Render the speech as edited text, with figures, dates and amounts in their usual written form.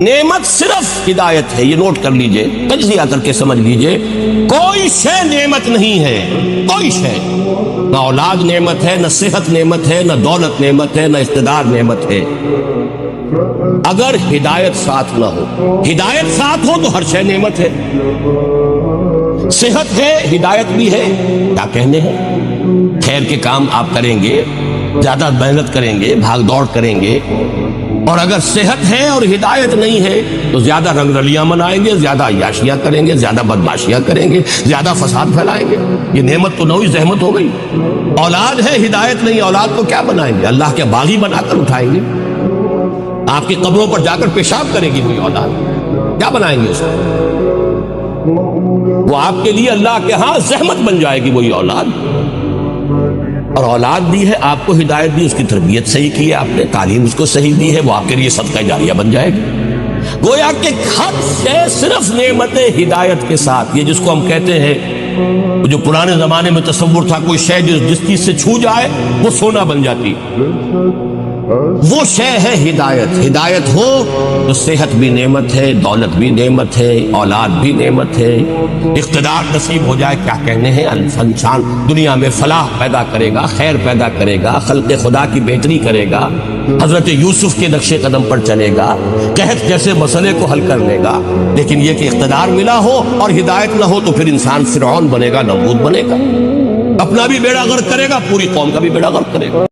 نعمت صرف ہدایت ہے، یہ نوٹ کر لیجئے، تجزیہ کر کے سمجھ لیجئے۔ کوئی شے نعمت نہیں ہے، کوئی شے، نہ اولاد نعمت ہے، نہ صحت نعمت ہے، نہ دولت نعمت ہے، نہ اقتدار نعمت ہے، اگر ہدایت ساتھ نہ ہو۔ ہدایت ساتھ ہو تو ہر شے نعمت ہے۔ صحت ہے، ہدایت بھی ہے، کیا کہنے ہیں، خیر کے کام آپ کریں گے، زیادہ محنت کریں گے، بھاگ دوڑ کریں گے، اور اگر صحت ہے اور ہدایت نہیں ہے تو زیادہ رنگ رلیاں منائیں گے، زیادہ عیاشیاں کریں گے، زیادہ بدماشیاں کریں گے، زیادہ فساد پھیلائیں گے۔ یہ نعمت تو نوعی زحمت ہو گئی۔ اولاد ہے، ہدایت نہیں، اولاد کو کیا بنائیں گے؟ اللہ کے باغی بنا کر اٹھائیں گے۔ آپ کی قبروں پر جا کر پیشاب کرے گی وہی اولاد، کیا بنائیں گے اس کو؟ وہ آپ کے لیے اللہ کے ہاں زحمت بن جائے گی وہی اولاد۔ اور اولاد دی ہے، آپ کو ہدایت دی، اس کی تربیت صحیح کی ہے آپ نے، تعلیم اس کو صحیح دی ہے، وہ آپ کے لیے صدقہ جاریہ بن جائے گی۔ گویا کہ ہر شے صرف نعمت ہدایت کے ساتھ، یہ جس کو ہم کہتے ہیں، جو پرانے زمانے میں تصور تھا، کوئی شے جس چیز سے چھو جائے وہ سونا بن جاتی، وہ شے ہے ہدایت۔ ہدایت ہو تو صحت بھی نعمت ہے، دولت بھی نعمت ہے، اولاد بھی نعمت ہے، اقتدار نصیب ہو جائے، کیا کہنے ہیں، انسان دنیا میں فلاح پیدا کرے گا، خیر پیدا کرے گا، خلق خدا کی بہتری کرے گا، حضرت یوسف کے نقش قدم پر چلے گا، قحط جیسے مسئلے کو حل کر لے گا۔ لیکن یہ کہ اقتدار ملا ہو اور ہدایت نہ ہو تو پھر انسان فرعون بنے گا، نمرود بنے گا، اپنا بھی بیڑا غرق کرے گا، پوری قوم کا بھی بیڑا غرق کرے گا۔